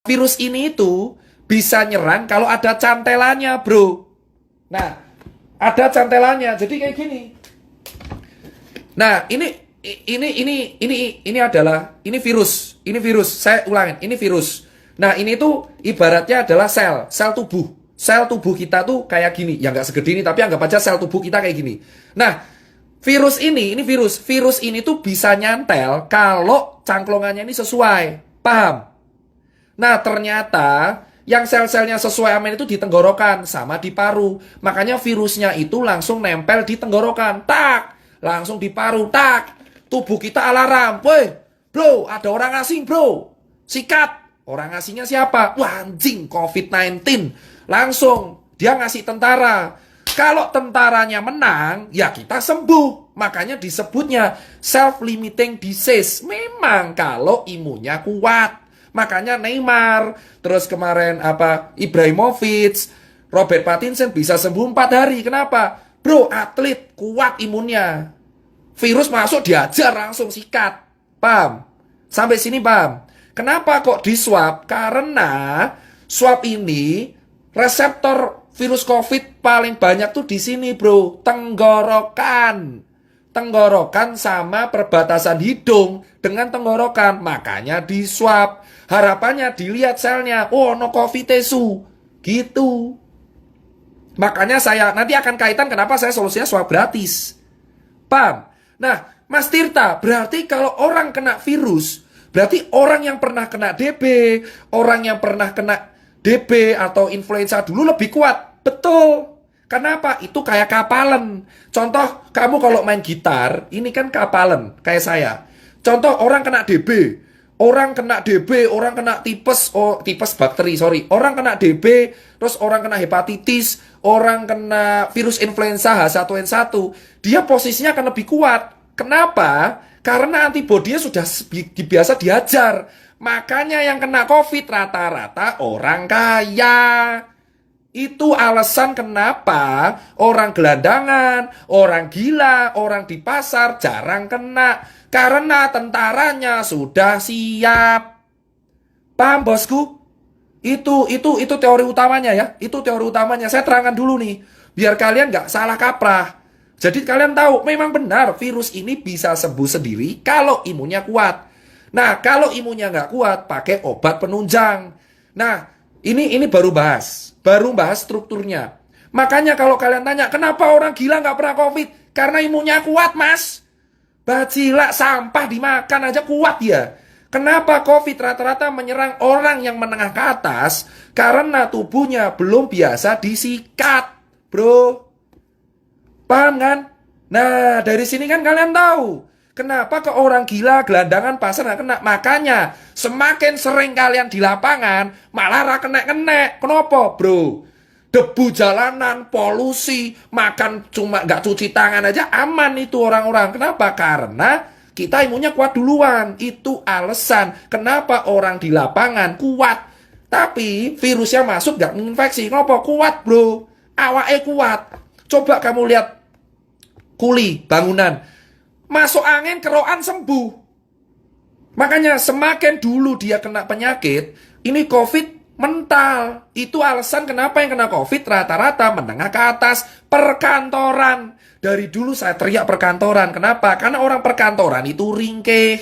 virus ini itu bisa nyerang kalau ada cantelannya, bro. Nah, ada cantelannya. Jadi kayak gini. Nah, ini adalah ini virus. Ini virus. Saya ulangin, ini virus. Nah, ini tuh ibaratnya adalah sel tubuh. Sel tubuh kita tuh kayak gini. Ya nggak segede ini, tapi anggap aja sel tubuh kita kayak gini. Nah, virus ini virus. Virus ini tuh bisa nyantel kalau cangklongannya ini sesuai. Paham? Nah, ternyata yang sel-selnya sesuai amin itu di tenggorokan sama di paru. Makanya virusnya itu langsung nempel di tenggorokan. Tak! Langsung di paru. Tak! Tubuh kita alarm. Woi, bro, ada orang asing, bro. Sikat. Orang asingnya siapa? Wah, anjing, COVID-19. Langsung dia ngasih tentara. Kalau tentaranya menang, ya kita sembuh. Makanya disebutnya self-limiting disease. Memang kalau imunnya kuat. Makanya Neymar, terus kemarin Ibrahimovic, Robert Pattinson bisa sembuh 4 hari. Kenapa? Bro, atlet kuat imunnya. Virus masuk diajar langsung sikat. Paham? Sampai sini paham? Kenapa kok di swab? Karena swab ini reseptor virus COVID paling banyak tuh di sini, bro. Tenggorokan. Tenggorokan sama perbatasan hidung dengan tenggorokan. Makanya di swab. Harapannya dilihat selnya. Oh, no COVID tesu. Gitu. Makanya saya nanti akan kaitan kenapa saya solusinya swab gratis. Paham? Nah, Mas Tirta, berarti kalau orang kena virus, berarti orang yang pernah kena DB, orang yang pernah kena DB atau influenza dulu lebih kuat. Betul. Kenapa? Itu kayak kapalan. Contoh, kamu kalau main gitar, ini kan kapalan, kayak saya. Contoh, orang kena DB, orang kena DB, orang kena tipes, tipes bakteri, sorry. Orang kena DB, terus orang kena hepatitis, orang kena virus influenza H1N1, dia posisinya akan lebih kuat. Kenapa? Karena antibodinya sudah biasa diajar. Makanya yang kena COVID rata-rata orang kaya. Itu alasan kenapa orang gelandangan, orang gila, orang di pasar jarang kena. Karena tentaranya sudah siap. Paham, bosku? Itu teori utamanya ya. Itu teori utamanya. Saya terangkan dulu nih. Biar kalian nggak salah kaprah. Jadi kalian tahu, memang benar virus ini bisa sembuh sendiri kalau imunnya kuat. Nah, kalau imunnya nggak kuat, pakai obat penunjang. Nah, ini baru bahas strukturnya. Makanya kalau kalian tanya, kenapa orang gila nggak pernah COVID? Karena imunnya kuat, mas. Bacila sampah dimakan aja kuat ya. Kenapa COVID rata-rata menyerang orang yang menengah ke atas? Karena tubuhnya belum biasa disikat, bro. Paham kan? Nah, dari sini kan kalian tahu kenapa ke orang gila, gelandangan, pasar nggak kena. Makanya semakin sering kalian di lapangan, malah kena. Kenapa, bro? Debu jalanan, polusi, makan cuma nggak cuci tangan aja aman itu orang-orang. Kenapa? Karena kita imunnya kuat duluan. Itu alasan kenapa orang di lapangan kuat. Tapi virusnya masuk nggak menginfeksi. Kenapa? Kuat, bro. Awake kuat. Coba kamu lihat kuli bangunan. Masuk angin, keroan sembuh. Makanya semakin dulu dia kena penyakit, ini COVID mental. Itu alasan kenapa yang kena COVID rata-rata menengah ke atas. Perkantoran. Dari dulu saya teriak perkantoran. Kenapa? Karena orang perkantoran itu ringkih.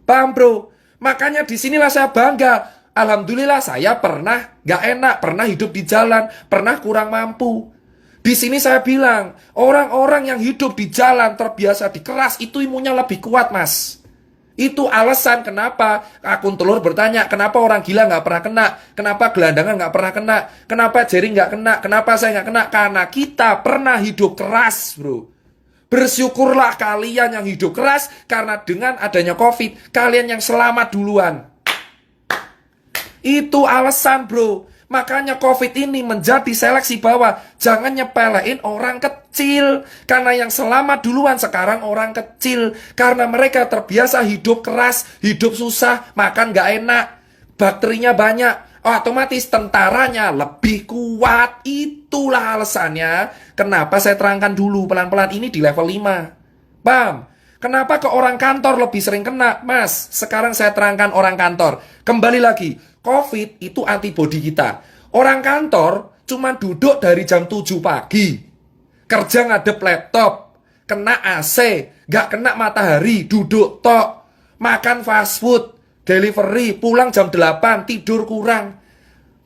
Paham, bro? Makanya disinilah saya bangga. Alhamdulillah saya pernah gak enak, pernah hidup di jalan, pernah kurang mampu. Di sini saya bilang, orang-orang yang hidup di jalan terbiasa dikeras, itu imunnya lebih kuat, mas. Itu alasan kenapa akun telur bertanya, kenapa orang gila nggak pernah kena, kenapa gelandangan nggak pernah kena, kenapa Jerry nggak kena, kenapa saya nggak kena, karena kita pernah hidup keras, bro. Bersyukurlah kalian yang hidup keras, karena dengan adanya COVID, kalian yang selamat duluan. Itu alasan, bro. Makanya COVID ini menjadi seleksi bahwa jangan nyepelein orang kecil. Karena yang selamat duluan sekarang orang kecil. Karena mereka terbiasa hidup keras, hidup susah, makan gak enak. Bakterinya banyak. Otomatis tentaranya lebih kuat. Itulah alasannya kenapa saya terangkan dulu pelan-pelan ini di level 5. Paham? Kenapa ke orang kantor lebih sering kena? Mas, sekarang saya terangkan orang kantor. Kembali lagi, COVID itu antibodi kita. Orang kantor cuma duduk dari jam 7 pagi. Kerja ngadep laptop. Kena AC. Gak kena matahari. Duduk tok. Makan fast food. Delivery. Pulang jam 8. Tidur kurang.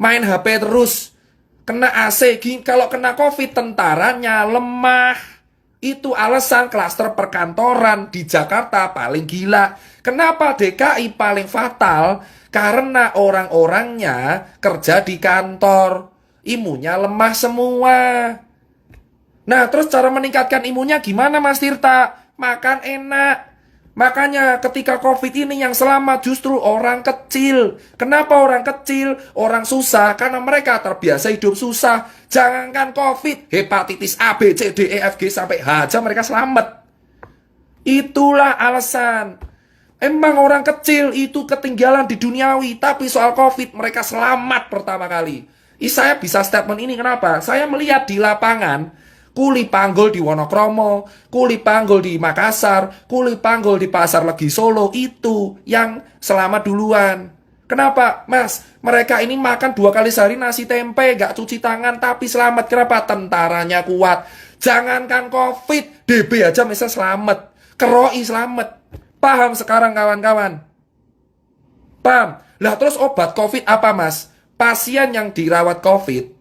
Main HP terus. Kena AC. Kalau kena COVID, tentaranya lemah. Itu alasan klaster perkantoran di Jakarta paling gila. Kenapa DKI paling fatal? Karena orang-orangnya kerja di kantor. Imunnya lemah semua. Nah, terus cara meningkatkan imunnya gimana, Mas Tirta? Makan enak. Makanya ketika COVID ini yang selamat justru orang kecil. Kenapa orang kecil? Orang susah karena mereka terbiasa hidup susah. Jangankan COVID, hepatitis A, B, C, D, E, F, G sampai H aja mereka selamat. Itulah alasan. Emang orang kecil itu ketinggalan di duniawi, tapi soal COVID mereka selamat pertama kali. Saya bisa statement ini kenapa? Saya melihat di lapangan kuli panggul di Wonokromo, kuli panggul di Makassar, kuli panggul di Pasar Legi Solo, itu yang selamat duluan. Kenapa? Mas, mereka ini makan 2 kali sehari nasi tempe, gak cuci tangan, tapi selamat. Kenapa? Tentaranya kuat. Jangankan COVID, DB aja misalnya selamat. Keroi selamat. Paham sekarang kawan-kawan? Paham? Lah terus obat COVID apa, Mas? Pasien yang dirawat COVID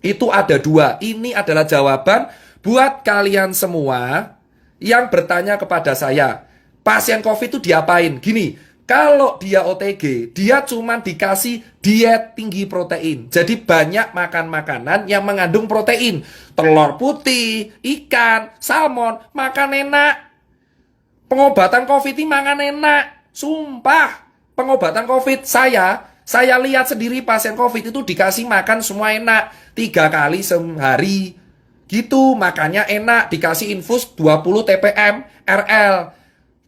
itu ada 2. Ini adalah jawaban buat kalian semua yang bertanya kepada saya. Pasien COVID itu diapain? Gini, kalau dia OTG, dia cuma dikasih diet tinggi protein. Jadi banyak makan makanan yang mengandung protein. Telur putih, ikan, salmon, makan enak. Pengobatan COVID ini makan enak. Sumpah, pengobatan COVID saya lihat sendiri pasien COVID itu dikasih makan semua enak. 3 kali sehari. Gitu, makannya enak. Dikasih infus 20 TPM RL.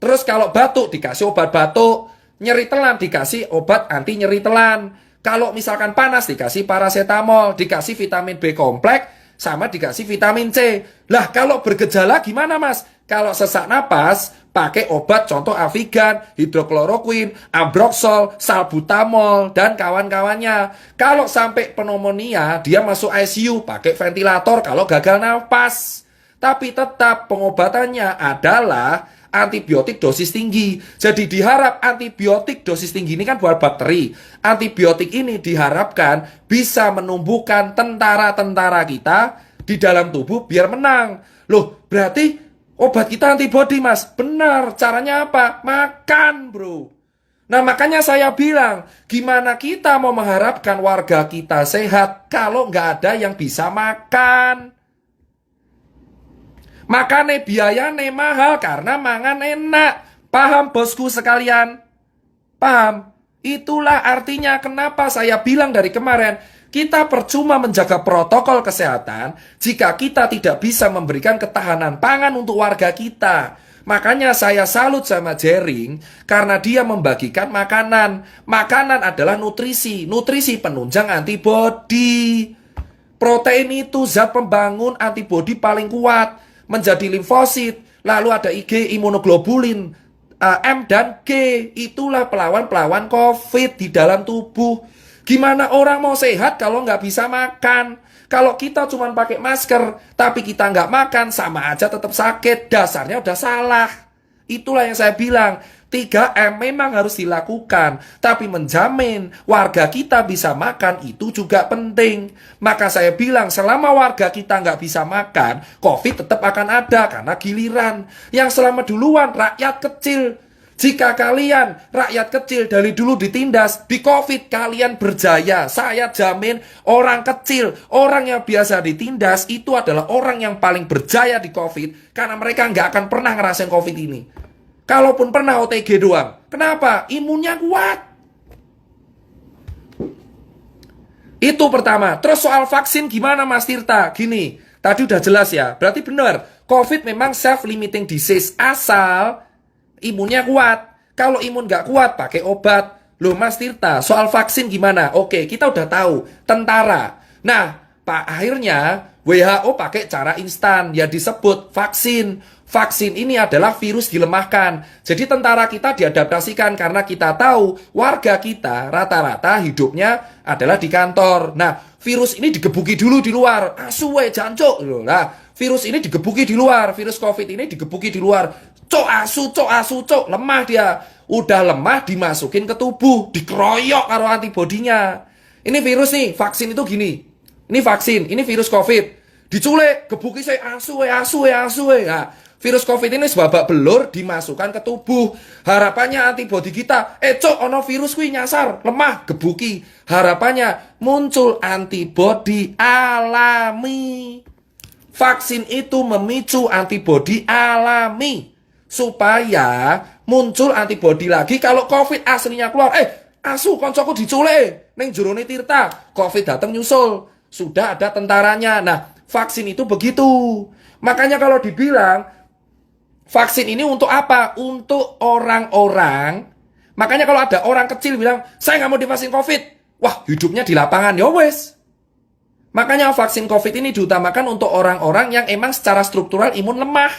Terus kalau batuk dikasih obat batuk. Nyeri telan dikasih obat anti nyeri telan. Kalau misalkan panas dikasih paracetamol. Dikasih vitamin B kompleks. Sama dikasih vitamin C. Lah kalau bergejala gimana, Mas? Kalau sesak napas, pakai obat contoh Avigan, hidrokloroquine, ambroxol, salbutamol, dan kawan-kawannya. Kalau sampai pneumonia, dia masuk ICU, pakai ventilator kalau gagal nafas. Tapi tetap pengobatannya adalah antibiotik dosis tinggi. Jadi diharap antibiotik dosis tinggi ini kan buat bakteri. Antibiotik ini diharapkan bisa menumbuhkan tentara-tentara kita di dalam tubuh biar menang. Loh, berarti obat kita antibodi, Mas. Benar, caranya apa? Makan, bro. Nah, makanya saya bilang, gimana kita mau mengharapkan warga kita sehat kalau nggak ada yang bisa makan? Makanya biayanya mahal karena mangan enak. Paham, bosku sekalian? Paham? Itulah artinya kenapa saya bilang dari kemarin, kita percuma menjaga protokol kesehatan jika kita tidak bisa memberikan ketahanan pangan untuk warga kita. Makanya saya salut sama Jering karena dia membagikan makanan. Makanan adalah nutrisi, nutrisi penunjang antibodi. Protein itu zat pembangun antibodi paling kuat. Menjadi limfosit, lalu ada IG, imunoglobulin, M dan G, itulah pelawan-pelawan COVID di dalam tubuh. Gimana orang mau sehat kalau nggak bisa makan? Kalau kita cuma pakai masker, tapi kita nggak makan, sama aja tetap sakit. Dasarnya udah salah. Itulah yang saya bilang, 3M memang harus dilakukan, tapi menjamin warga kita bisa makan itu juga penting. Maka saya bilang selama warga kita nggak bisa makan, COVID tetap akan ada karena giliran. Yang selamat duluan rakyat kecil. Jika kalian rakyat kecil dari dulu ditindas, di COVID kalian berjaya. Saya jamin orang kecil, orang yang biasa ditindas itu adalah orang yang paling berjaya di COVID karena mereka nggak akan pernah ngerasain COVID ini. Kalaupun pernah OTG doang. Kenapa? Imunnya kuat. Itu pertama. Terus soal vaksin gimana, Mas Tirta? Gini, tadi udah jelas ya. Berarti benar, COVID memang self-limiting disease asal imunnya kuat. Kalau imun nggak kuat, pakai obat. Loh, Mas Tirta, soal vaksin gimana? Oke, kita udah tahu. Tentara. Nah, akhirnya WHO pakai cara instan. Ya disebut vaksin. Vaksin ini adalah virus dilemahkan. Jadi tentara kita diadaptasikan karena kita tahu warga kita rata-rata hidupnya adalah di kantor. Nah, virus ini digebuki dulu di luar. Asuwe jancuk. Nah, virus ini digebuki di luar. Virus COVID ini digebuki di luar. Cok asu, cok. Lemah dia. Udah lemah dimasukin ke tubuh. Dikeroyok karo antibodinya. Ini virus nih, vaksin itu gini. Ini vaksin, ini virus COVID. Diculik, gebuki saya asu. Nah, virus COVID ini sebabak belur dimasukkan ke tubuh. Harapannya antibodi kita, cok ono virus kuwi nyasar, lemah, gebuki. Harapannya muncul antibodi alami. Vaksin itu memicu antibodi alami supaya muncul antibodi lagi kalau COVID aslinya keluar. Asu koncoku diculik ning jerone Tirta, COVID datang nyusul. Sudah ada tentaranya. Nah, vaksin itu begitu. Makanya kalau dibilang vaksin ini untuk apa? Untuk orang-orang. Makanya kalau ada orang kecil bilang, saya nggak mau divaksin COVID. Wah, hidupnya di lapangan. Ya wes. Makanya vaksin COVID ini diutamakan untuk orang-orang yang emang secara struktural imun lemah.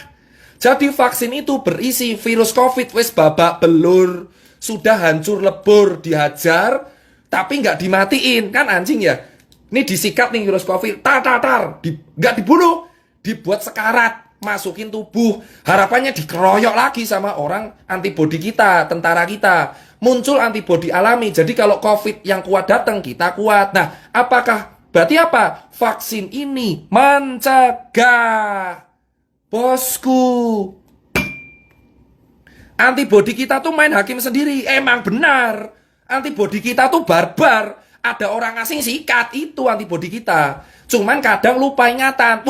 Jadi vaksin itu berisi virus COVID. Wes babak belur. Sudah hancur lebur, dihajar. Tapi nggak dimatiin. Kan anjing ya. Ini disikat nih virus COVID. Nggak dibunuh. Dibuat sekarat. Masukin tubuh, harapannya dikeroyok lagi sama orang antibodi kita, tentara kita. Muncul antibodi alami. Jadi kalau COVID yang kuat datang, kita kuat. Nah, berarti apa? Vaksin ini mencegah. Bosku. Antibodi kita tuh main hakim sendiri. Emang benar. Antibodi kita tuh barbar. Ada orang asing sikat, itu antibodi kita. Cuman kadang lupa ingatan.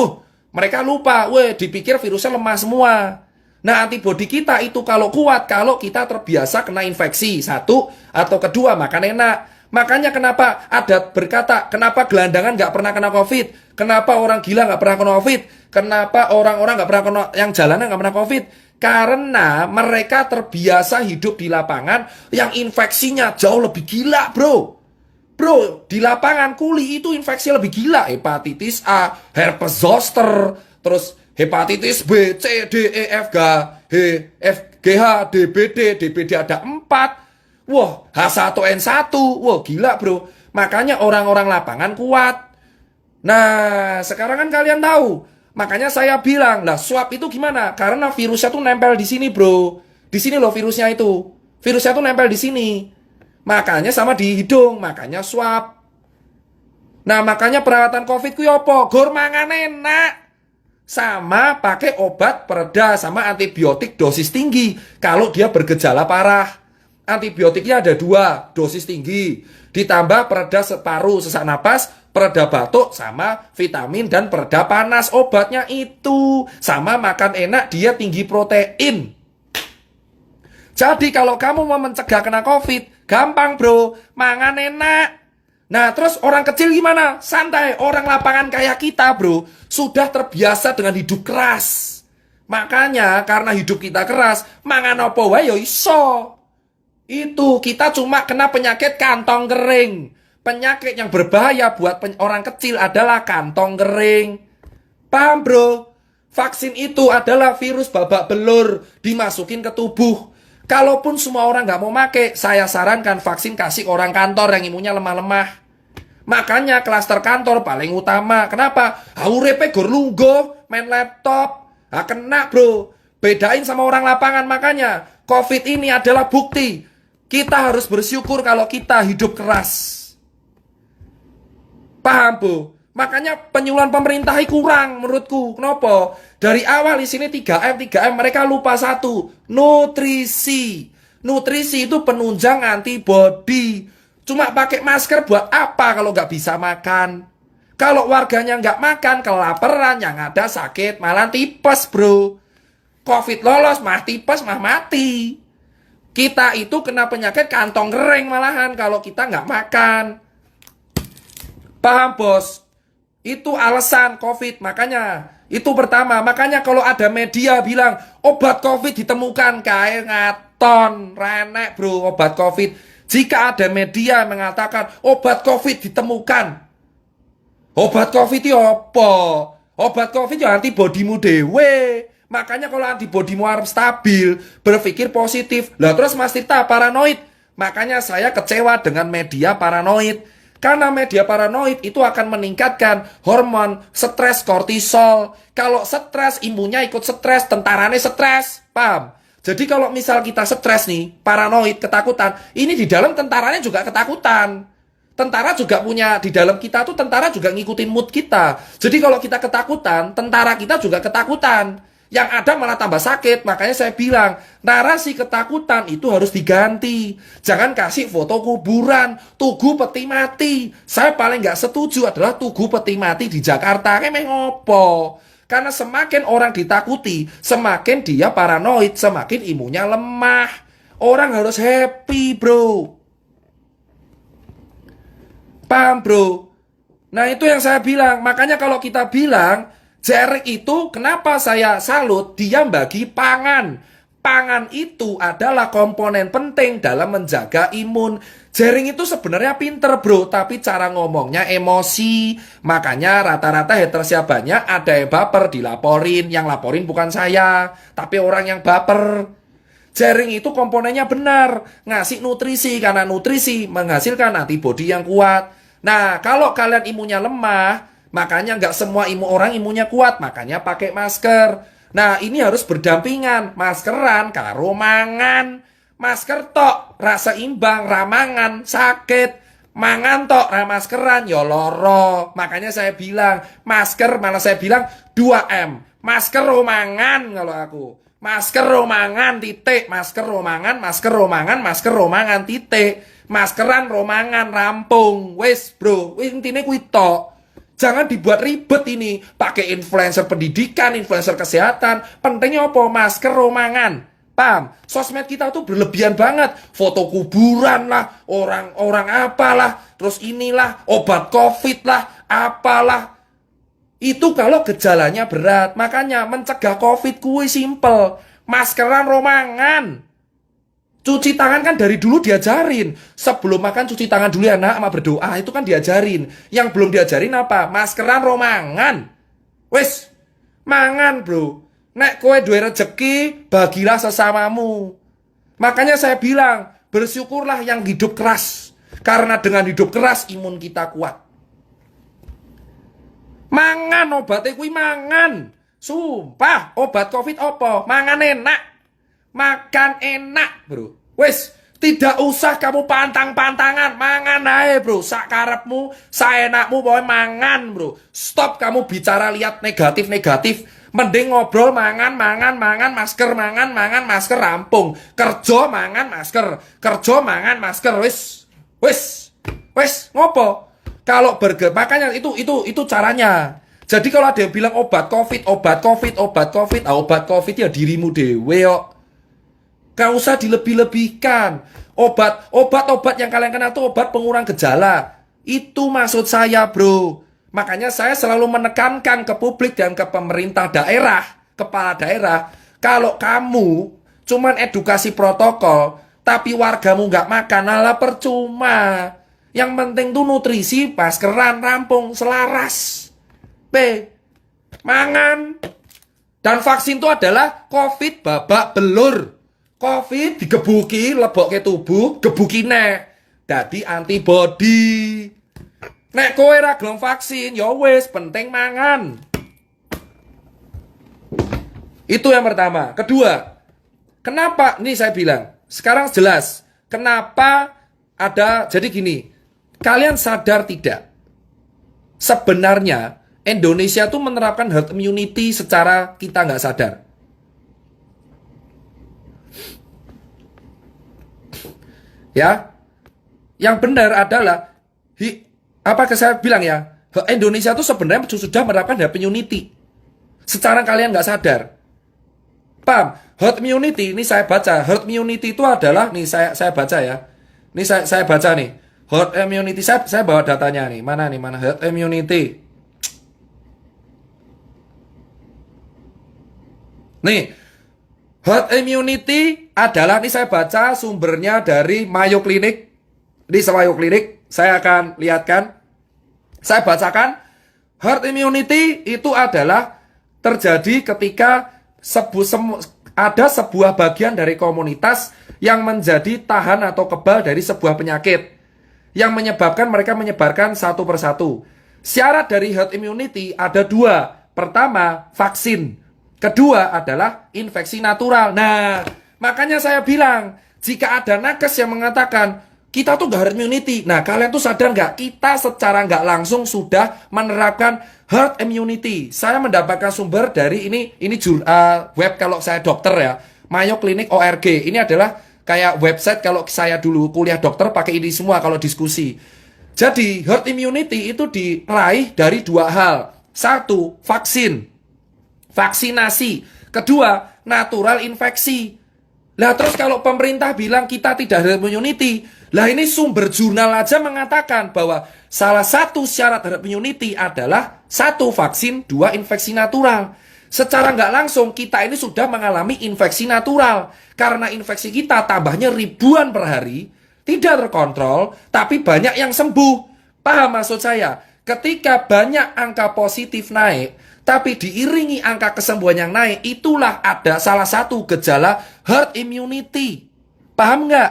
Mereka lupa, dipikir virusnya lemah semua. Nah, antibodi kita itu kalau kuat, kalau kita terbiasa kena infeksi, satu, atau kedua, makan enak. Makanya kenapa ada berkata, kenapa gelandangan nggak pernah kena COVID? Kenapa orang gila nggak pernah kena COVID? Kenapa orang-orang nggak pernah kena, yang jalanan nggak pernah COVID? Karena mereka terbiasa hidup di lapangan yang infeksinya jauh lebih gila, bro. Bro, di lapangan kuli itu infeksi lebih gila. Hepatitis A, herpes zoster, terus hepatitis B, C, D, E, F, G, H, DBD ada 4. Wah, H1N1. Wah, gila bro. Makanya orang-orang lapangan kuat. Nah, sekarang kan kalian tahu. Makanya saya bilang, lah swab itu gimana? Karena virusnya tuh nempel di sini bro. Di sini loh virusnya itu. Virusnya tuh nempel di sini. Makanya sama di hidung, makanya swab. Nah, makanya perawatan COVID ku apa? Gor mangan enak. Sama pakai obat pereda sama antibiotik dosis tinggi. Kalau dia bergejala parah. Antibiotiknya ada 2, dosis tinggi. Ditambah pereda paru, sesak napas, pereda batuk, sama vitamin dan pereda panas. Obatnya itu. Sama makan enak, dia tinggi protein. Jadi kalau kamu mau mencegah kena COVID, gampang bro, mangan enak. Nah terus orang kecil gimana? Santai, orang lapangan kayak kita bro, sudah terbiasa dengan hidup keras. Makanya karena hidup kita keras, mangan apa wae yo iso. Itu kita cuma kena penyakit kantong kering. Penyakit yang berbahaya buat orang kecil adalah kantong kering. Paham bro? Vaksin itu adalah virus babak belur dimasukin ke tubuh. Kalaupun semua orang nggak mau make, saya sarankan vaksin kasih orang kantor yang imunnya lemah-lemah. Makanya klaster kantor paling utama. Kenapa? Urepe gor lungguh, main laptop. Kena bro. Bedain sama orang lapangan. Makanya COVID ini adalah bukti. Kita harus bersyukur kalau kita hidup keras. Paham bu? Makanya penyuluhan pemerintah kurang menurutku. Kenapa? Dari awal di sini 3M mereka lupa satu, nutrisi. Nutrisi itu penunjang antibodi. Cuma pakai masker buat apa kalau nggak bisa makan? Kalau warganya nggak makan, kelaparan, yang ada sakit, malah tipes bro. COVID lolos, mah tipes, mah mati. Kita itu kena penyakit kantong kering malahan kalau kita nggak makan. Paham bos? Itu alasan COVID, makanya itu pertama. Makanya kalau ada media bilang obat COVID ditemukan, kayak ngaton, renek bro obat COVID. Jika ada media mengatakan obat COVID ditemukan, obat COVID itu apa? Obat COVID ya antibodimu dewe. Makanya kalau antibodimu harus stabil, berpikir positif. Lah terus Mas Tirta paranoid. Makanya saya kecewa dengan media paranoid. Karena media paranoid itu akan meningkatkan hormon stres kortisol. Kalau stres, imunnya ikut stres, tentaranya stres. Paham? Jadi kalau misal kita stres nih, paranoid, ketakutan, ini di dalam tentaranya juga ketakutan. Tentara juga punya, di dalam kita tuh tentara juga ngikutin mood kita. Jadi kalau kita ketakutan, tentara kita juga ketakutan. Yang ada malah tambah sakit. Makanya saya bilang, narasi ketakutan itu harus diganti. Jangan kasih foto kuburan, tugu peti mati. Saya paling nggak setuju adalah tugu peti mati di Jakarta. Kayak ngopo. Karena semakin orang ditakuti, semakin dia paranoid, semakin imunnya lemah. Orang harus happy, bro. Paham, bro? Nah, itu yang saya bilang. Makanya kalau kita bilang, Jering itu kenapa saya salut, dia bagi pangan. Pangan itu adalah komponen penting dalam menjaga imun. Jering itu sebenarnya pinter, bro, tapi cara ngomongnya emosi. Makanya rata-rata hatersnya banyak, ada yang baper dilaporin. Yang laporin bukan saya, tapi orang yang baper. Jering itu komponennya benar, ngasih nutrisi, karena nutrisi menghasilkan antibodi yang kuat. Nah, kalau kalian imunnya lemah, makanya nggak semua orang imunnya kuat, makanya pakai masker. Nah, ini harus berdampingan, maskeran karo mangan. Masker tok, rasa imbang, ramangan, sakit. Mangan tok, ramaskeran, ya loro. Makanya saya bilang, masker malah saya bilang 2M. Masker romangan kalau aku. Masker romangan titik, masker romangan, masker romangan, masker romangan titik. Maskeran romangan rampung. Wes, bro, intine kuwi tok. Jangan dibuat ribet ini. Pakai influencer pendidikan, influencer kesehatan. Pentingnya apa? Masker romangan. Paham? Sosmed kita tuh berlebihan banget. Foto kuburan lah, orang-orang apalah, terus inilah, obat COVID lah, apalah. Itu kalau gejalanya berat. Makanya mencegah COVID kuwi simple. Maskeran romangan. Cuci tangan kan dari dulu diajarin. Sebelum makan cuci tangan dulu ya nak, sama berdoa. Itu kan diajarin. Yang belum diajarin apa? Maskeran romangan. Wes, mangan bro. Nek kowe duwe rezeki, bagilah sesamamu. Makanya saya bilang, bersyukurlah yang hidup keras. Karena dengan hidup keras, imun kita kuat. Mangan obatnya kuwi mangan. Sumpah, obat COVID apa? Mangan enak. Makan enak, bro. Wes, tidak usah kamu pantang-pantangan. Mangan aja, bro. Sakarepmu, saenakmu, pokoknya mangan, bro. Stop kamu bicara lihat negatif-negatif. Mending ngobrol mangan, masker, mangan, masker, rampung. Kerja, mangan, masker. Kerja, mangan, masker. Wes, ngopo? Kalau burger, makanya itu caranya. Jadi kalau ada yang bilang obat COVID ya dirimu dewe kok. Gak usah dilebih-lebihkan. Obat yang kalian kenal itu obat pengurang gejala. Itu maksud saya, bro. Makanya saya selalu menekankan ke publik dan ke pemerintah daerah, kepala daerah, kalau kamu cuman edukasi protokol, tapi wargamu nggak makan, alah percuma. Yang penting tuh nutrisi, maskeran, rampung, selaras. Mangan. Dan vaksin itu adalah COVID babak belur. COVID digebuki, lebok ke tubuh, gebuki nek. Dadi antibody. Nek kowe ra gelem vaksin, ya wis penting mangan. Itu yang pertama. Kedua, kenapa? Ini saya bilang, sekarang jelas. Kenapa ada, jadi gini, kalian sadar tidak? Sebenarnya, Indonesia tuh menerapkan herd immunity secara kita nggak sadar. Ya, yang benar adalah apa saya bilang ya, Indonesia tuh sebenarnya sudah menerapkan herd immunity. Secara kalian nggak sadar. Paham? Herd immunity, ini saya baca. Herd immunity itu adalah, nih saya baca ya. Ini saya baca nih. Herd immunity, saya bawa datanya nih. Mana herd immunity. Nih, herd immunity adalah, ini saya baca sumbernya dari Mayo Clinic. Di Mayo Clinic, saya akan lihatkan. Saya bacakan, herd immunity itu adalah terjadi ketika ada sebuah bagian dari komunitas yang menjadi tahan atau kebal dari sebuah penyakit yang menyebabkan mereka menyebarkan satu persatu. Syarat dari herd immunity ada dua. Pertama, vaksin. Kedua adalah infeksi natural. Nah, makanya saya bilang, jika ada nakes yang mengatakan, kita tuh gak herd immunity. Nah, kalian tuh sadar gak? Kita secara gak langsung sudah menerapkan herd immunity. Saya mendapatkan sumber dari ini web kalau saya dokter ya. Mayo Clinic ORG. Ini adalah kayak website kalau saya dulu kuliah dokter pakai ini semua kalau diskusi. Jadi, herd immunity itu diraih dari dua hal. Satu, vaksin. Vaksinasi. Kedua, natural infeksi. Lah terus kalau pemerintah bilang kita tidak herd immunity, lah ini sumber jurnal aja mengatakan bahwa salah satu syarat herd immunity adalah satu vaksin, dua infeksi natural. Secara nggak langsung kita ini sudah mengalami infeksi natural. Karena infeksi kita tambahnya ribuan per hari, tidak terkontrol, tapi banyak yang sembuh. Paham maksud saya? Ketika banyak angka positif naik, tapi diiringi angka kesembuhan yang naik, itulah ada salah satu gejala herd immunity. Paham nggak?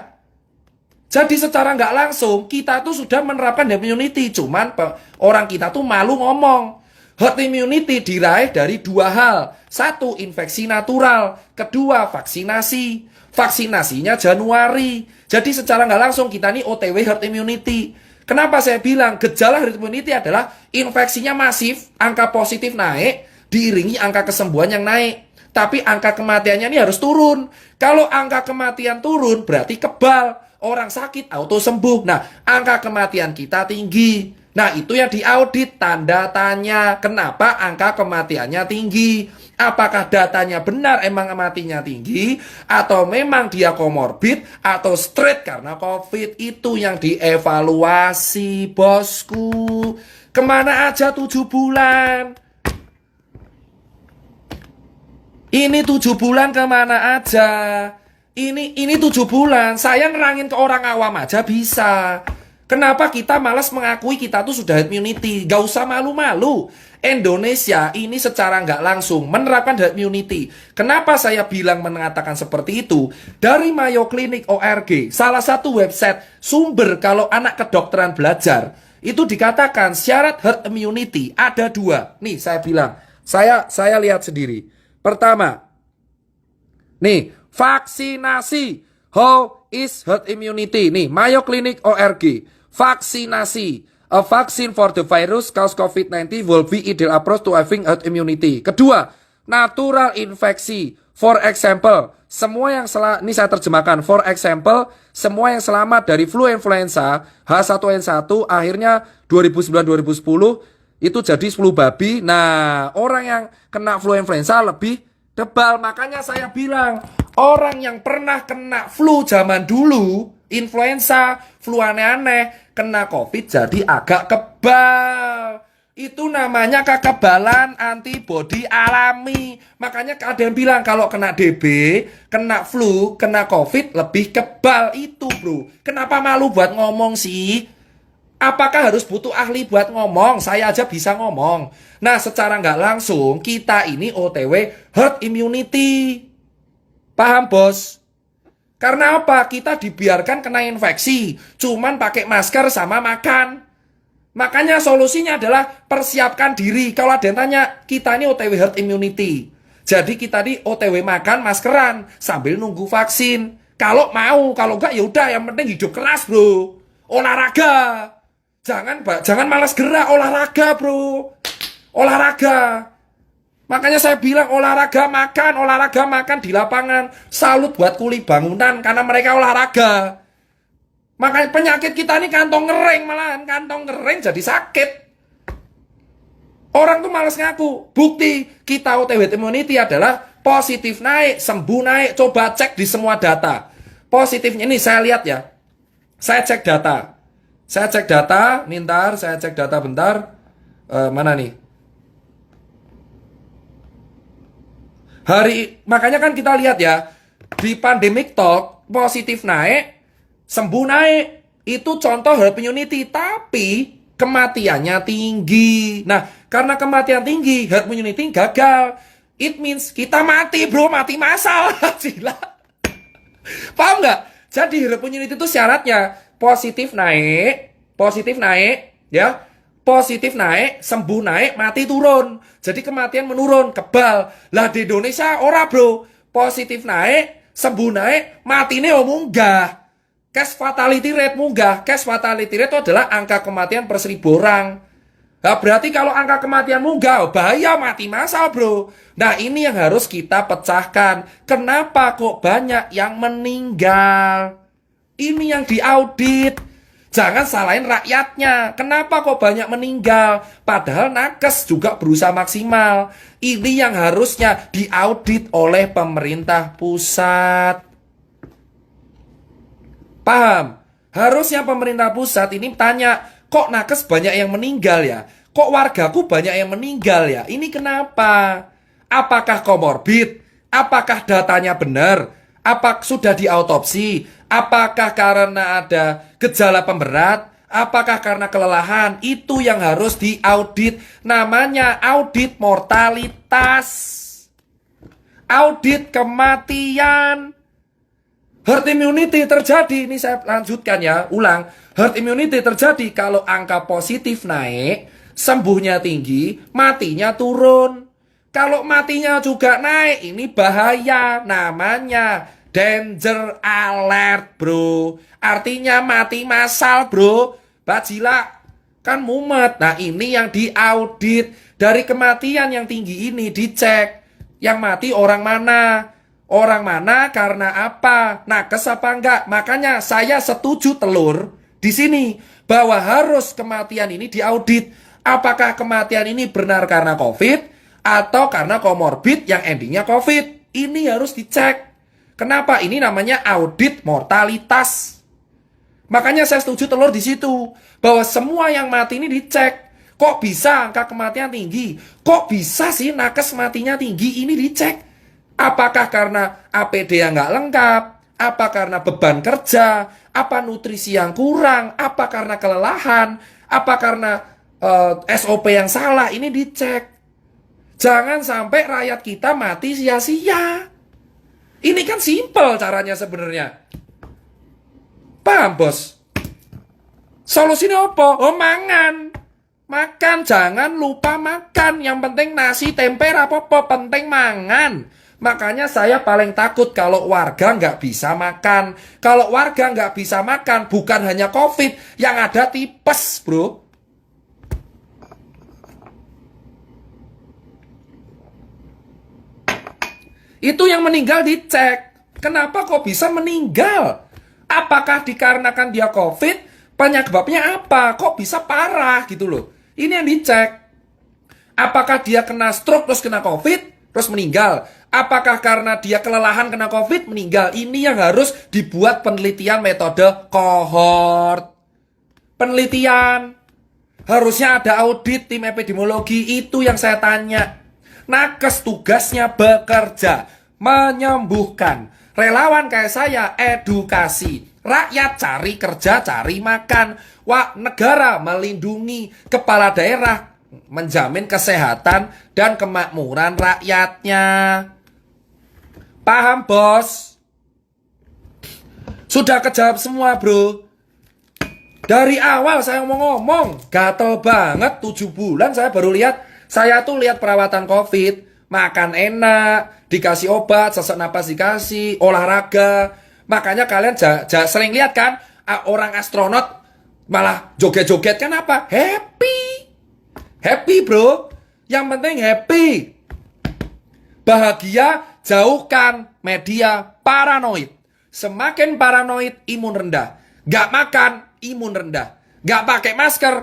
Jadi secara nggak langsung kita tuh sudah menerapkan herd immunity. Cuman orang kita tuh malu ngomong. Herd immunity diraih dari dua hal. Satu, infeksi natural. Kedua, vaksinasi. Vaksinasinya Januari. Jadi secara nggak langsung kita nih OTW herd immunity. Kenapa saya bilang gejala herd immunity adalah infeksinya masif, angka positif naik, diiringi angka kesembuhan yang naik. Tapi angka kematiannya ini harus turun. Kalau angka kematian turun berarti kebal. Orang sakit auto sembuh. Nah, angka kematian kita tinggi. Nah, itu yang diaudit, tanda tanya. Kenapa angka kematiannya tinggi? Apakah datanya benar emang matinya tinggi? Atau memang dia komorbid? Atau straight karena COVID? Itu yang dievaluasi, bosku. Kemana aja 7 bulan? Ini 7 bulan kemana aja? Ini 7 bulan. Saya ngerangin ke orang awam aja bisa. Kenapa kita malas mengakui kita tuh sudah herd immunity? Gak usah malu-malu. Indonesia ini secara nggak langsung menerapkan herd immunity. Kenapa saya bilang mengatakan seperti itu? Dari Mayo Clinic ORG, salah satu website sumber kalau anak kedokteran belajar, itu dikatakan syarat herd immunity ada dua. Nih saya bilang, saya lihat sendiri. Pertama, nih vaksinasi. How is herd immunity? Nih Mayo Clinic ORG. Vaksinasi. A vaccine for the virus cause COVID-19 will be ideal approach to having herd immunity. Kedua, natural infeksi. For example, semua yang ini saya terjemahkan. For example, semua yang selamat dari flu influenza H1N1 akhirnya 2009-2010 itu jadi flu babi. Nah, orang yang kena flu influenza lebih tebal. Makanya saya bilang, orang yang pernah kena flu zaman dulu, influenza, flu aneh-aneh, kena COVID jadi agak kebal. Itu namanya kekebalan antibodi alami. Makanya ada yang bilang kalau kena DB, kena flu, kena COVID lebih kebal. Itu bro. Kenapa malu buat ngomong sih? Apakah harus butuh ahli buat ngomong? Saya aja bisa ngomong. Nah secara nggak langsung kita ini OTW herd immunity. Paham bos? Karena apa? Kita dibiarkan kena infeksi, cuman pakai masker sama makan. Makanya solusinya adalah persiapkan diri. Kalau ada yang tanya, kita ini OTW herd immunity. Jadi kita ini OTW makan maskeran sambil nunggu vaksin. Kalau mau, kalau enggak ya udah, yang penting hidup keras bro. Olahraga. Jangan malas gerak, olahraga bro. Olahraga. Makanya saya bilang olahraga makan di lapangan. Salut buat kuli bangunan karena mereka olahraga. Makanya penyakit kita ini kantong kering malahan. Kantong kering jadi sakit. Orang tuh malas ngaku. Bukti kita OTW immunity adalah positif naik, sembuh naik. Coba cek di semua data. Positifnya ini saya lihat ya. Saya cek data. Saya cek data bentar. Mana nih? Makanya kan kita lihat ya, di pandemic talk, positif naik, sembuh naik. Itu contoh herd immunity, tapi kematiannya tinggi. Nah, karena kematian tinggi, herd immunity gagal. It means kita mati bro, mati massal. Gila. Paham nggak? Jadi herd immunity itu syaratnya positif naik, ya, positif naik, sembuh naik, mati turun. Jadi kematian menurun, kebal. Lah di Indonesia ora bro, positif naik, sembuh naik, matine munggah. Case fatality rate munggah. Case fatality rate itu adalah angka kematian per 1.000 orang. Nah, berarti kalau angka kematian munggah, bahaya, mati massal bro. Nah ini yang harus kita pecahkan. Kenapa kok banyak yang meninggal? Ini yang diaudit. Jangan salahin rakyatnya. Kenapa kok banyak meninggal? Padahal nakes juga berusaha maksimal. Ini yang harusnya diaudit oleh pemerintah pusat. Paham? Harusnya pemerintah pusat ini tanya, kok nakes banyak yang meninggal ya? Kok wargaku banyak yang meninggal ya? Ini kenapa? Apakah komorbid? Apakah datanya benar? Apa sudah diautopsi? Apakah karena ada gejala pemberat? Apakah karena kelelahan? Itu yang harus diaudit. Namanya audit mortalitas. Audit kematian. Herd immunity terjadi, ini saya lanjutkan ya, ulang. Herd immunity terjadi kalau angka positif naik, sembuhnya tinggi, matinya turun. Kalau matinya juga naik, ini bahaya. Namanya danger alert bro. Artinya mati massal bro. Bajila kan mumet. Nah ini yang diaudit. Dari kematian yang tinggi ini dicek. Yang mati orang mana? Orang mana karena apa? Nakes apa enggak? Makanya saya setuju telur di sini bahwa harus kematian ini diaudit. Apakah kematian ini benar karena COVID atau karena komorbid yang endingnya COVID? Ini harus dicek. Kenapa? Ini namanya audit mortalitas. Makanya saya setuju telur di situ bahwa semua yang mati ini dicek. Kok bisa angka kematian tinggi? Kok bisa sih nakes matinya tinggi? Ini dicek. Apakah karena APD yang nggak lengkap? Apa karena beban kerja? Apa nutrisi yang kurang? Apa karena kelelahan? Apa karena SOP yang salah? Ini dicek. Jangan sampai rakyat kita mati sia-sia. Ini kan simpel caranya sebenarnya. Paham bos? Solusinya apa? Oh mangan. Makan, jangan lupa makan. Yang penting nasi, tempe, apa-apa. Penting mangan. Makanya saya paling takut kalau warga nggak bisa makan. Kalau warga nggak bisa makan, bukan hanya COVID, yang ada tipes, bro. Itu yang meninggal dicek. Kenapa kok bisa meninggal? Apakah dikarenakan dia COVID? Penyebabnya apa? Kok bisa parah gitu loh. Ini yang dicek. Apakah dia kena stroke terus kena COVID? Terus meninggal? Apakah karena dia kelelahan kena COVID meninggal? Ini yang harus dibuat penelitian metode kohort. Penelitian. Harusnya ada audit tim epidemiologi. Itu yang saya tanya. Nakes tugasnya bekerja. Menyembuhkan. Relawan kayak saya edukasi. Rakyat cari kerja, cari makan. Wah, negara melindungi. Kepala daerah menjamin kesehatan dan kemakmuran rakyatnya. Paham bos? Sudah kejawab semua bro. Dari awal saya ngomong, gatel banget 7 bulan saya baru lihat. Saya tuh lihat perawatan COVID, makan enak, dikasih obat, sesak napas dikasih, olahraga. Makanya kalian sering lihat kan orang astronot malah joget-joget kan apa? Happy. Happy bro. Yang penting happy. Bahagia, jauhkan media paranoid. Semakin paranoid, imun rendah. Gak makan, imun rendah. Gak pakai masker,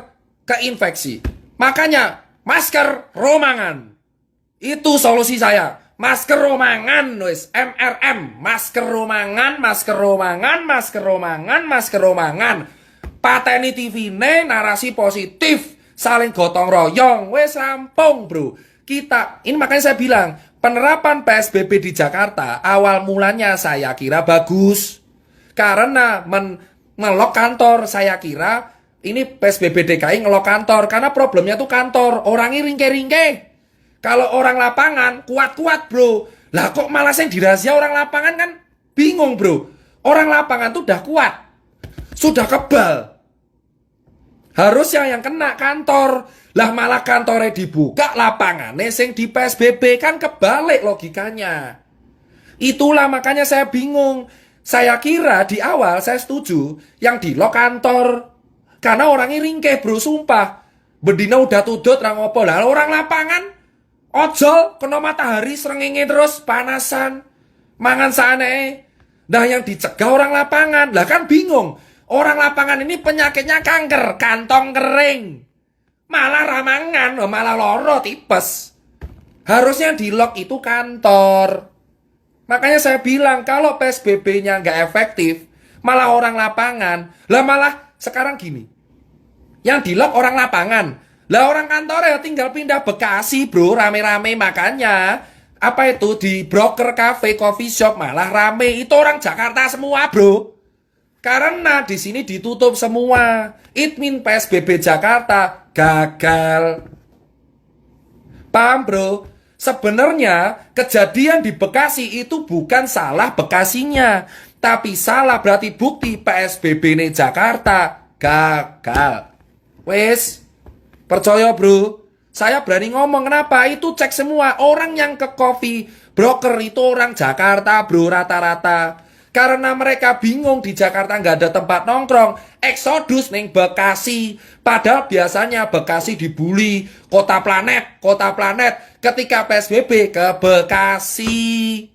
keinfeksi. Makanya, masker romangan. Itu solusi saya. Masker romangan, wis. MRM. Masker romangan, masker romangan, masker romangan, masker romangan. Pateni TV ne, narasi positif. Saling gotong royong. Wis rampung bro. Ini makanya saya bilang, penerapan PSBB di Jakarta awal mulanya saya kira bagus. Karena ngelok kantor, saya kira ini PSBB DKI ngelok kantor. Karena problemnya tuh kantor, orangnya ringke-ringke. Kalau orang lapangan kuat-kuat bro. Lah kok malah yang dirahasia orang lapangan kan bingung bro. Orang lapangan tuh udah kuat, sudah kebal. Harusnya yang kena kantor. Lah malah kantornya dibuka, lapangannya sing di PSBB, kan kebalik logikanya. Itulah makanya saya bingung. Saya kira di awal saya setuju yang di lock kantor. Karena orangnya ringkeh bro, sumpah. Bedina udah tudut rang opo. Lah orang lapangan ojol kena matahari srengenge terus panasan. Mangan saane. Nah yang dicegah orang lapangan. Lah kan bingung. Orang lapangan ini penyakitnya kanker, kantong kering. Malah ramangan, malah loro tipes. Harusnya di lock itu kantor. Makanya saya bilang kalau PSBB-nya nggak efektif, malah orang lapangan. Lah malah sekarang gini, yang di lock orang lapangan. Lah orang kantor ya tinggal pindah Bekasi bro, rame-rame. Makanya apa itu di broker cafe, coffee shop malah rame. Itu orang Jakarta semua bro. Karena di sini ditutup semua. It mean PSBB Jakarta gagal. Paham bro? Sebenarnya kejadian di Bekasi itu bukan salah Bekasinya, tapi salah berarti bukti PSBB ini Jakarta gagal. Wes, percaya bro. Saya berani ngomong kenapa? Itu cek semua. Orang yang ke coffee broker itu orang Jakarta bro rata-rata. Karena mereka bingung di Jakarta nggak ada tempat nongkrong. Eksodus neng Bekasi. Padahal biasanya Bekasi dibully. Kota planet, kota planet. Ketika PSBB ke Bekasi.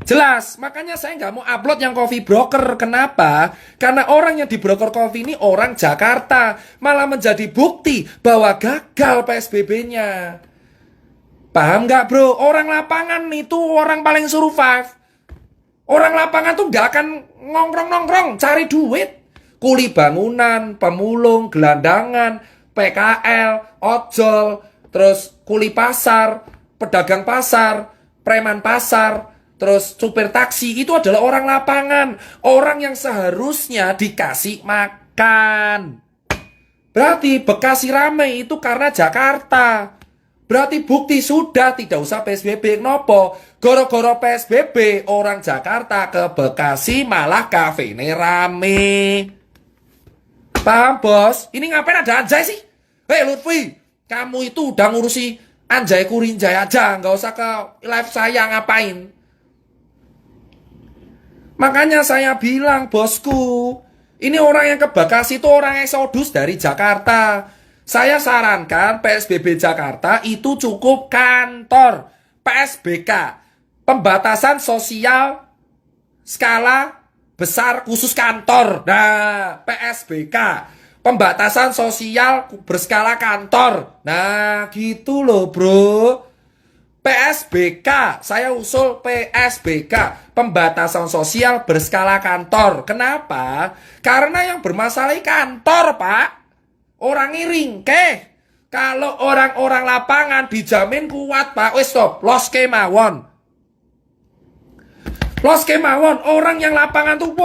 Jelas, makanya saya nggak mau upload yang coffee broker. Kenapa? Karena orang yang di broker coffee ini orang Jakarta. Malah menjadi bukti bahwa gagal PSBB-nya. Paham nggak bro? Orang lapangan itu orang paling survive. Orang lapangan tuh gak akan nongkrong-nongkrong, cari duit. Kuli bangunan, pemulung, gelandangan, PKL, ojol, terus kuli pasar, pedagang pasar, preman pasar, terus supir taksi. Itu adalah orang lapangan. Orang yang seharusnya dikasih makan. Berarti Bekasi ramai itu karena Jakarta. Berarti bukti sudah tidak usah PSBB. Nopo? Goro-goro PSBB orang Jakarta ke Bekasi malah kafe ini rame. Paham bos? Ini ngapain ada Anjay sih? Hei Lutfi, kamu itu udah ngurusi Anjay Kurinjay aja, nggak usah ke live saya ngapain. Makanya saya bilang bosku, ini orang yang ke Bekasi itu orang eksodus dari Jakarta. Saya sarankan PSBB Jakarta itu cukup kantor. PSBK, pembatasan sosial skala besar khusus kantor. Nah, PSBK, pembatasan sosial berskala kantor. Nah, gitu loh bro. PSBK, saya usul PSBK, pembatasan sosial berskala kantor. Kenapa? Karena yang bermasalah kantor pak. Orang iring kalau orang-orang lapangan dijamin kuat pak. Wes stop, los kemawon. Los kemawon, orang yang lapangan tuh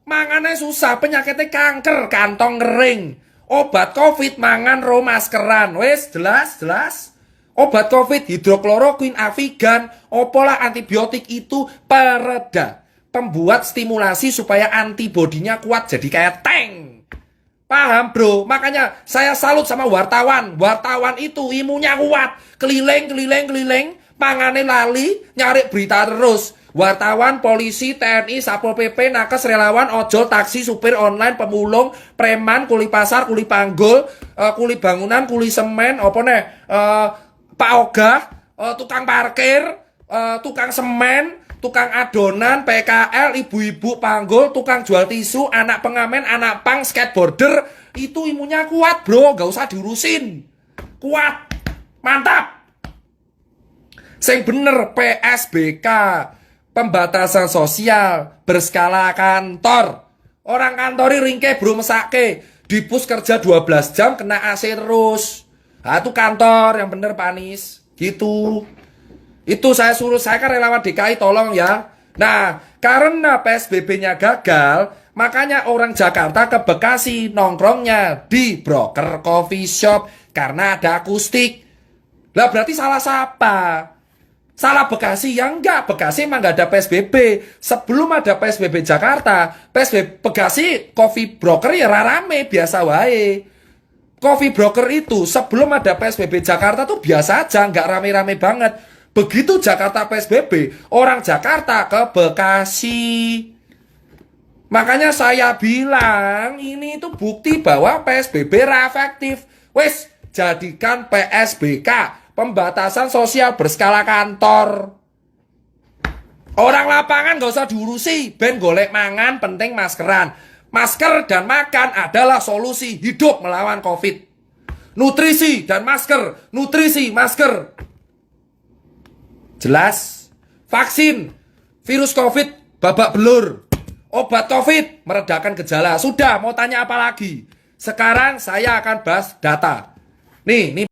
mangannya susah, penyakitnya kanker, kantong kering. Obat covid mangan ro maskeran. Wes jelas. Obat covid hidrokloroquine, Avigan, opolah antibiotik itu pereda. Pembuat stimulasi supaya antibodinya kuat jadi kayak tank. Paham bro, makanya saya salut sama wartawan. Wartawan itu imunnya kuat. Keliling, mangane lali, nyari berita terus. Wartawan, polisi, TNI, Satpol PP, nakes, relawan, ojol, taksi, supir online, pemulung, preman, kuli pasar, kuli panggul, kuli bangunan, kuli semen, Pak Ogah, tukang parkir, tukang semen, tukang adonan, PKL, ibu-ibu panggul, tukang jual tisu, anak pengamen, anak pang, skateboarder, itu imunnya kuat bro, gak usah diurusin. Kuat, mantap. Sing bener PSBK, pembatasan sosial berskala kantor. Orang kantori ringke bro mesake, dipus kerja 12 jam kena AC terus. Nah itu kantor yang bener Pak Anies, gitu. Itu saya suruh, saya kan relawan DKI, tolong ya. Nah, karena PSBB-nya gagal, makanya orang Jakarta ke Bekasi nongkrongnya di broker coffee shop. Karena ada akustik. Lah berarti salah siapa? Salah Bekasi? Ya enggak, Bekasi emang nggak ada PSBB. Sebelum ada PSBB Jakarta, PSBB Bekasi coffee broker ya rame, biasa wae. Coffee broker itu sebelum ada PSBB Jakarta tuh biasa aja, nggak rame-rame banget. Begitu Jakarta PSBB, orang Jakarta ke Bekasi. Makanya saya bilang ini itu bukti bahwa PSBB efektif. Wes, jadikan PSBK, pembatasan sosial berskala kantor. Orang lapangan gak usah diurusi, ben golek mangan, penting maskeran. Masker dan makan adalah solusi hidup melawan COVID. Nutrisi dan masker, nutrisi, masker. Jelas? Vaksin, virus COVID, babak belur. Obat COVID, meredakan gejala. Sudah, mau tanya apa lagi? Sekarang saya akan bahas data. Nih